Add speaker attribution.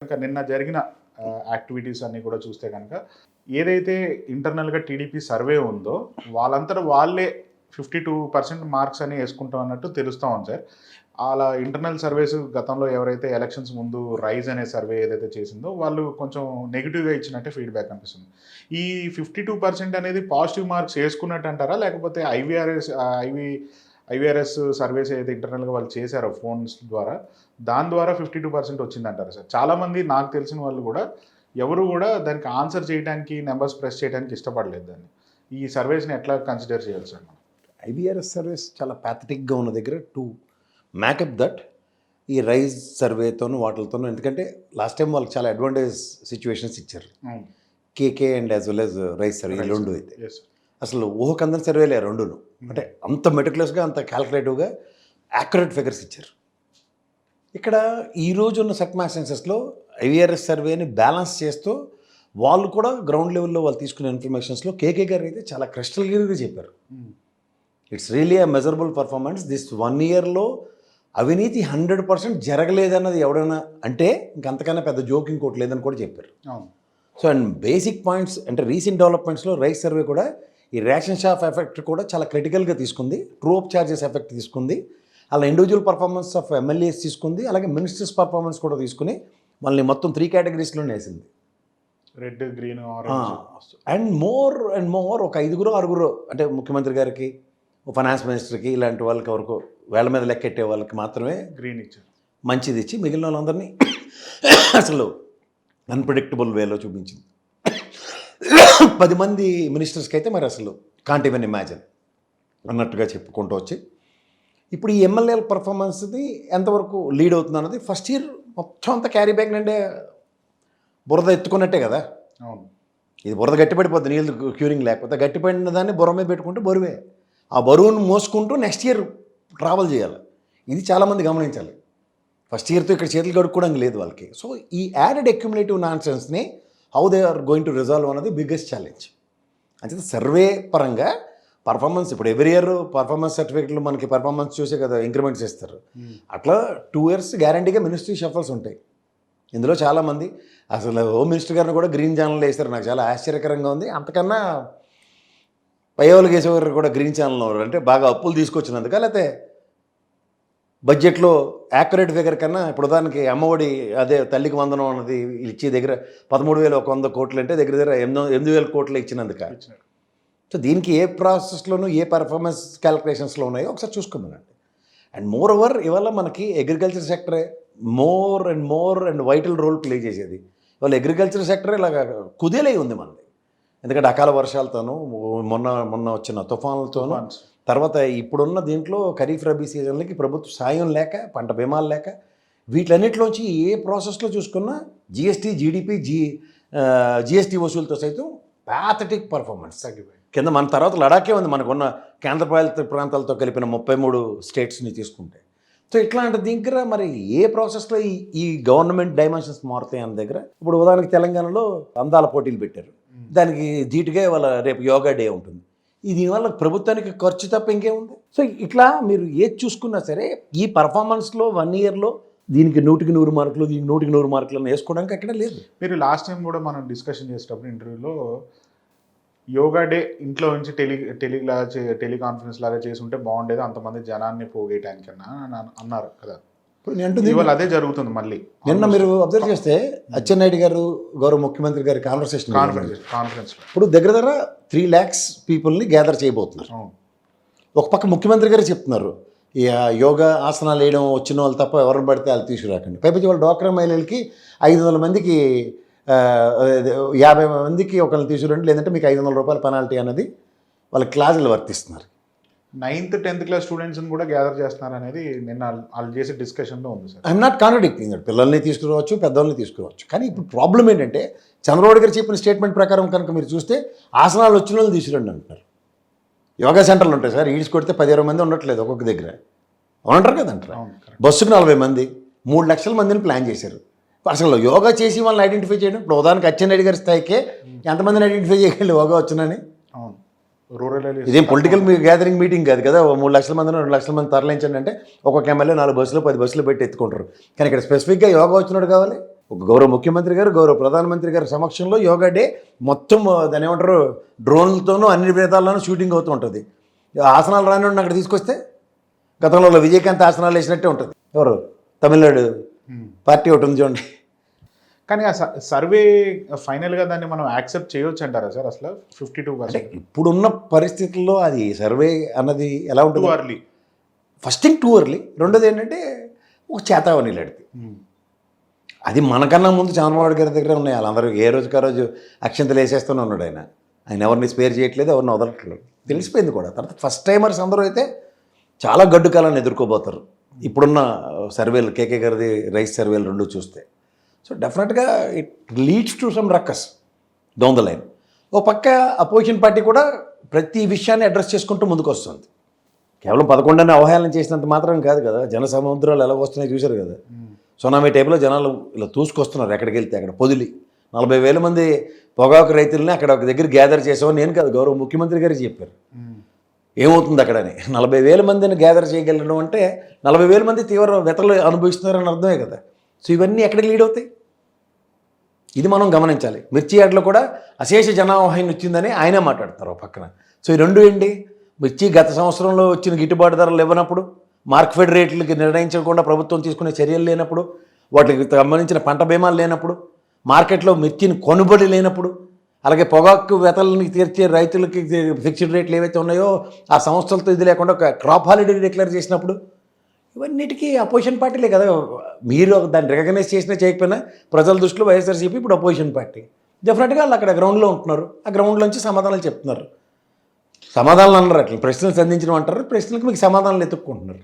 Speaker 1: కనుక నిన్న జరిగిన యాక్టివిటీస్ అన్నీ కూడా చూస్తే కనుక ఏదైతే ఇంటర్నల్గా టీడీపీ సర్వే ఉందో వాళ్ళంతా వాళ్ళే 52% మార్క్స్ అని వేసుకుంటాం అన్నట్టు తెలుస్తూ ఉంది సార్. అలా ఇంటర్నల్ సర్వేస్ గతంలో ఎవరైతే ఎలక్షన్స్ ముందు రైజ్ అనే సర్వే ఏదైతే చేసిందో వాళ్ళు కొంచెం నెగిటివ్గా ఇచ్చినట్టే ఫీడ్బ్యాక్ అనిపిస్తుంది. ఈ 52% అనేది పాజిటివ్ మార్క్స్ వేసుకున్నట్టు అంటారా, లేకపోతే ఐవీఆర్ఎస్ సర్వేస్ ఏదైతే ఇంటర్నల్గా వాళ్ళు చేశారో ఫోన్స్ ద్వారా దాని ద్వారా 52% వచ్చిందంటారా సార్? చాలామంది నాకు తెలిసిన వాళ్ళు కూడా ఎవరు కూడా దానికి ఆన్సర్ చేయడానికి నెంబర్స్ ప్రెస్ చేయడానికి ఇష్టపడలేదు దాన్ని. ఈ సర్వేస్ని ఎట్లా కన్సిడర్ చేయాలి సార్ మనం?
Speaker 2: ఐబీఆర్ఎస్ సర్వీస్ చాలా ప్యాథటిక్గా ఉన్న దగ్గర టు మేకప్ దట్ ఈ రైజ్ సర్వేతోనూ వాటితోనూ, ఎందుకంటే లాస్ట్ టైం వాళ్ళకి చాలా అడ్వాంటేజ్ సిచ్యువేషన్స్ ఇచ్చారు. KK and as well as rise survey రెండు అయితే అసలు ఊహకందని సర్వేలే రెండును. అంటే అంత మెటిక్యులస్గా అంత క్యాల్కులేటివ్గా యాక్యురేట్ ఫిగర్స్ ఇచ్చారు. ఇక్కడ ఈరోజు ఉన్న సర్కమ్స్టాన్సెస్లో ఐవీఆర్ఎస్ సర్వేని బ్యాలెన్స్ చేస్తూ వాళ్ళు కూడా గ్రౌండ్ లెవెల్లో వాళ్ళు తీసుకునే ఇన్ఫర్మేషన్స్లో కేకే గారు అయితే చాలా క్రిస్టల్ క్లియర్గా చెప్పారు. It's really a measurable performance. This 1 ఇయర్లో అవినీతి 100% జరగలేదన్నది ఎవడైనా అంటే ఇంకంతకన్నా పెద్ద జోక్ ఇంకోటి లేదని కూడా చెప్పారు. సో అండ్ బేసిక్ పాయింట్స్ అంటే రీసెంట్ డెవలప్మెంట్స్లో రైస్ సర్వే కూడా ఈ రేషన్ షాప్ ఎఫెక్ట్ కూడా చాలా క్రిటికల్గా తీసుకుంది, ట్రూ అప్ ఛార్జెస్ ఎఫెక్ట్ తీసుకుంది, అలా ఇండివిజువల్ పర్ఫార్మెన్స్ ఆఫ్ ఎమ్మెల్యేస్ తీసుకుంది, అలాగే మినిస్టర్స్ పర్ఫార్మెన్స్ కూడా తీసుకుని మనల్ని మొత్తం 3 కేటగిరీస్లోనే వేసింది.
Speaker 1: రెడ్, గ్రీన్,
Speaker 2: అండ్ మోర్ ఒక 5-6 అంటే ముఖ్యమంత్రి గారికి, ఫైనాన్స్ మినిస్టర్కి, ఇలాంటి వాళ్ళకి వరకు వేళ్ల మీద లెక్కెట్టే వాళ్ళకి మాత్రమే
Speaker 1: గ్రీన్ ఇచ్చారు,
Speaker 2: మంచిది ఇచ్చి మిగిలిన వాళ్ళందరినీ అసలు అన్ప్రెడిక్టబుల్ వేలో చూపించింది. 10 మంది మినిస్టర్స్కి అయితే మరి అసలు కాంట్ ఈవెన్ ఇమాజిన్ అన్నట్టుగా చెప్పుకుంటూ వచ్చి ఇప్పుడు ఈ ఎమ్మెల్యేల పర్ఫార్మెన్స్ని ఎంతవరకు లీడ్ అవుతుంది అన్నది ఫస్ట్ ఇయర్ మొత్తం అంతా క్యారీ బ్యాగ్ నుండే బురద ఎత్తుకున్నట్టే కదా.
Speaker 1: అవును,
Speaker 2: ఇది బురద గట్టిపడిపోద్ది, నీళ్ళు క్యూరింగ్ లేకపోతే గట్టిపడిన దాన్ని బుర్ర మీద పెట్టుకుంటే బరువే, ఆ బరువును మోసుకుంటూ నెక్స్ట్ ఇయర్ ట్రావెల్ చేయాలి. ఇది చాలామంది గమనించాలి. ఫస్ట్ ఇయర్తో ఇక్కడ చేతులు కడుక్కోవడానికి లేదు వాళ్ళకి. సో ఈ యాడెడ్ అక్యుములేటివ్ నాన్సెన్స్ని how they are going to resolve అనేది బిగ్గెస్ట్ ఛాలెంజ్. అంటే సర్వే పరంగా పర్ఫార్మెన్స్ ఇప్పుడు ఎవ్రీ ఇయర్ పర్ఫార్మెన్స్ సర్టిఫికెట్లు మనకి పర్ఫార్మెన్స్ చూసే కదా ఇంక్రిమెంట్స్ ఇస్తారు. అట్లా 2 years గ్యారంటీగా మినిస్ట్రీ షఫల్స్ ఉంటాయి. ఇందులో చాలామంది అసలు హోమ్ మినిస్టర్ గారిని కూడా గ్రీన్ ఛానల్ వేస్తారు. నాకు చాలా ఆశ్చర్యకరంగా ఉంది. అంతకన్నా పయ్యవులు కేసేవారు కూడా గ్రీన్ ఛానల్ అంటే బాగా అప్పులు తీసుకొచ్చినందుక, లేకపోతే బడ్జెట్లో యాక్యురేట్ ఫిగర్ కన్నా ఇప్పుడు దానికి అమ్మఒడి అదే తల్లికి వందనం అన్నది ఇచ్చే దగ్గర 13,100 కోట్లు అంటే దగ్గర 8,000 కోట్లు ఇచ్చినందుక. సో దీనికి ఏ ప్రాసెస్లోనూ ఏ పర్ఫార్మెన్స్ క్యాలిక్యులేషన్స్లో ఉన్నాయో ఒకసారి చూసుకోమనండి. అండ్ మోర్ ఓవర్ ఇవాళ మనకి అగ్రికల్చర్ సెక్టరే more and vital role play చేసేది. ఇవాళ అగ్రికల్చర్ సెక్టర్ ఇలాగ కుదేలై ఉంది మనది. ఎందుకంటే అకాల వర్షాలతోనూ మొన్న వచ్చిన తుఫాన్లతోనూ, తర్వాత ఇప్పుడున్న దీంట్లో ఖరీఫ్ రబీ సీజన్లకి ప్రభుత్వ సాయం లేక, పంట బీమాలు లేక, వీటన్నిటిలోంచి ఏ ప్రాసెస్లో చూసుకున్నా జిఎస్టీ, జీడిపి, జిఎస్టీ వసూలుతో సైతం ప్యాథటిక్ పర్ఫార్మెన్స్ తగ్గిపోయింది. కింద మన తర్వాత లడాకే ఉంది మనకున్న కేంద్రపాలిత ప్రాంతాలతో కలిపిన 33 స్టేట్స్ని తీసుకుంటే. సో ఇట్లాంటి దగ్గర మరి ఏ ప్రాసెస్లో ఈ గవర్నమెంట్ డైమెన్షన్స్ మారుతాయి అన్న దగ్గర ఇప్పుడు ఉదాహరణకి తెలంగాణలో అందాల పోటీలు పెట్టారు. దానికి ధీటుగా వాళ్ళ రేపు యోగా డే ఉంటుంది. ఇది వల్ల ప్రభుత్వానికి ఖర్చు తప్ప ఇంకేముంది? సో ఇట్లా మీరు ఏది చూసుకున్నా సరే ఈ పర్ఫార్మెన్స్లో 1 yearలో దీనికి 100కి 100 మార్కులు, దీనికి 100కి 100 మార్కులు వేసుకోవడానికి అక్కడ లేదు.
Speaker 1: మీరు లాస్ట్ టైం కూడా మనం డిస్కషన్ చేసేటప్పుడు ఇంటర్వ్యూలో యోగా డే ఇంట్లో నుంచి టెలికాన్ఫరెన్స్ లాగా చేసి ఉంటే బాగుండేది, అంతమంది జనాన్ని పోగేయడానికి అన్నారు కదా. ఇవాళ అదే జరుగుతుంది మళ్ళీ.
Speaker 2: నిన్న మీరు అబ్జర్వ్ చేస్తే అచ్చెన్నాయుడు గారు గౌరవ ముఖ్యమంత్రి గారి కాన్ఫరెన్స్ ఇప్పుడు దగ్గర 3 lakhs పీపుల్ని గ్యాదర్ చేయబోతున్నారు. ఒక పక్క ముఖ్యమంత్రి గారు చెప్తున్నారు ఈ యోగా ఆసనాలు వేయడం వచ్చిన వాళ్ళు తప్ప ఎవరిని పడితే వాళ్ళు తీసుకురాకండి. పైపచ్చి వాళ్ళు డ్వాక్రా మహిళలకి 500 మందికి 50 మందికి ఒకరిని తీసుకురండి, లేదంటే మీకు 500 రూపాయల పెనాల్టీ అనేది వాళ్ళ క్లాసులు వర్తిస్తున్నారు.
Speaker 1: 9th, 10th క్లాస్ స్టూడెంట్స్ని కూడా గ్యాదర్ చేస్తున్నారు అనేది నిన్న వాళ్ళు చేసే డిస్కషన్లో ఉంది sir.
Speaker 2: I'm not contradicting that. పిల్లల్ని తీసుకురావచ్చు, పెద్దవాళ్ళని తీసుకురావచ్చు. కానీ ఇప్పుడు ప్రాబ్లం ఏంటంటే చంద్రబాబు గారు చెప్పిన స్టేట్మెంట్ ప్రకారం కనుక మీరు చూస్తే ఆసనాలు వచ్చిన వాళ్ళు తీసుకురండి అంటున్నారు. యోగా సెంటర్లు ఉంటాయి సార్, ఈడ్స్ కొడితే 10-20 మంది ఉండట్లేదు ఒక్కొక్క దగ్గర, అవునంటారు కదంటారు. బస్సుకు 40 మంది, 3 లక్షల మందిని ప్లాన్ చేశారు. అసలు యోగా చేసి వాళ్ళని ఐడెంటిఫై చేయడం, ఇప్పుడు ఉదాహరణకి అచ్చెన్నాయుడు గారి స్థాయికే ఎంతమందిని ఐడెంటిఫై చేయగలి యోగా వచ్చినని. ఇదేం పొలిటికల్ గ్యాదరింగ్ మీటింగ్ కాదు కదా. 3 లక్షల మంది 2 లక్షల మంది తరలించండి అంటే ఒక్కొక్క ఎమ్మెల్యే 4 బస్సులు 10 బస్సులు పెట్టి ఎత్తుకుంటారు. కానీ ఇక్కడ స్పెసిఫిక్గా యోగా వచ్చినట్టు కావాలి. ఒక గౌరవ ముఖ్యమంత్రి గారు గౌరవ ప్రధానమంత్రి గారి సమక్షంలో యోగా డే మొత్తం దాని ఏమంటారు డ్రోన్లతోనూ అన్ని విధాల్లోనూ షూటింగ్ అవుతూ ఉంటుంది. ఆసనాలు రాని అక్కడ తీసుకొస్తే గతంలో విజయకాంత్ ఆసనాలు వేసినట్టే ఉంటుంది. ఎవరు తమిళనాడు పార్టీ ఒకటి ఉంది చూడండి.
Speaker 1: కానీ ఆ సర్వే ఫైనల్గా దాన్ని మనం యాక్సెప్ట్ చేయొచ్చు అంటారా సార్ అసలు 52%?
Speaker 2: ఇప్పుడున్న పరిస్థితుల్లో అది సర్వే అన్నది ఎలా ఉంటుంది?
Speaker 1: Too early.
Speaker 2: First thing too early. రెండోది ఏంటంటే ఒక చేతావని లాంటిది. అది మనకన్నా ముందు చంద్రబాబు గారి దగ్గర ఉన్నాయి. వాళ్ళందరూ ఏ రోజుకి ఆ రోజు అక్షంతలు వేసేస్తూనే ఉన్నాడు ఆయన. ఆయన ఎవరిని స్పేర్ చేయట్లేదు, ఎవరిని వదలట్లేదు. తెలిసిపోయింది కూడా. తర్వాత ఫస్ట్ టైమర్స్ అందరూ అయితే చాలా గడ్డు కాలాన్ని ఎదుర్కోబోతారు ఇప్పుడున్న సర్వేలు. కేకే గారిది రైస్ సర్వేలు రెండు చూస్తే. సో డెఫినెట్గా it leads to some ruckus down the line. ఓ పక్క అపోజిషన్ పార్టీ కూడా ప్రతి విషయాన్ని అడ్రస్ చేసుకుంటూ ముందుకు వస్తుంది. కేవలం 11 అవహేళన చేసినంత మాత్రం కాదు కదా. జన సముద్రాలు ఎలా వస్తున్నాయి చూశారు కదా. సునామీ టైప్లో జనాలు ఇలా తూసుకొస్తున్నారు. ఎక్కడికి వెళ్తే అక్కడ పొదిలి 40,000 మంది పొగాకు రైతులని అక్కడ ఒక దగ్గర గ్యాదర్ చేసామని నేను కాదు గౌరవ ముఖ్యమంత్రి గారు చెప్పారు. ఏమవుతుంది అక్కడని 40,000 మందిని గ్యాదర్ చేయగలడం అంటే 40,000 మంది తీవ్ర వ్యతలు అనుభవిస్తున్నారని అర్థమే కదా. సో ఇవన్నీ ఎక్కడికి లీడ్ అవుతాయి? ఇది మనం గమనించాలి. మిర్చి యార్డ్లో కూడా అశేష జనావాహిని వచ్చిందని ఆయనే మాట్లాడతారు ఒక పక్కన. సో ఈ రెండు ఏంటి? మిర్చి గత సంవత్సరంలో వచ్చిన గిట్టుబాటు ధరలు ఇవ్వనప్పుడు, మార్కెట్ రేట్లకి నిర్ణయించకుండా ప్రభుత్వం తీసుకునే చర్యలు లేనప్పుడు, వాటికి సంబంధించిన పంట బీమాలు లేనప్పుడు, మార్కెట్లో మిర్చిని కొనుబడి లేనప్పుడు, అలాగే పొగాకు వెతలని తీర్చే రైతులకి ఫిక్స్డ్ రేట్లు ఏవైతే ఉన్నాయో ఆ సంస్థలతో ఇది లేకుండా ఒక క్రాప్ హాలిడే డిక్లేర్ చేసినప్పుడు, ఇవన్నిటికీ అపోజిషన్ పార్టీలే కదా. మీరు దాన్ని రికగ్నైజ్ చేసినా చేయకపోయినా ప్రజల దృష్టిలో వైఎస్ఆర్సీపీ ఇప్పుడు అపోజిషన్ పార్టీ. డెఫినెట్గా వాళ్ళు అక్కడ గ్రౌండ్లో ఉంటున్నారు. ఆ గ్రౌండ్లోంచి సమాధానాలు చెప్తున్నారు. సమాధానాలు అన్నారు, అట్లా ప్రశ్నలు సంధించడం అంటారు. ప్రశ్నలకు మీకు సమాధానాలు ఎత్తుక్కుంటున్నారు.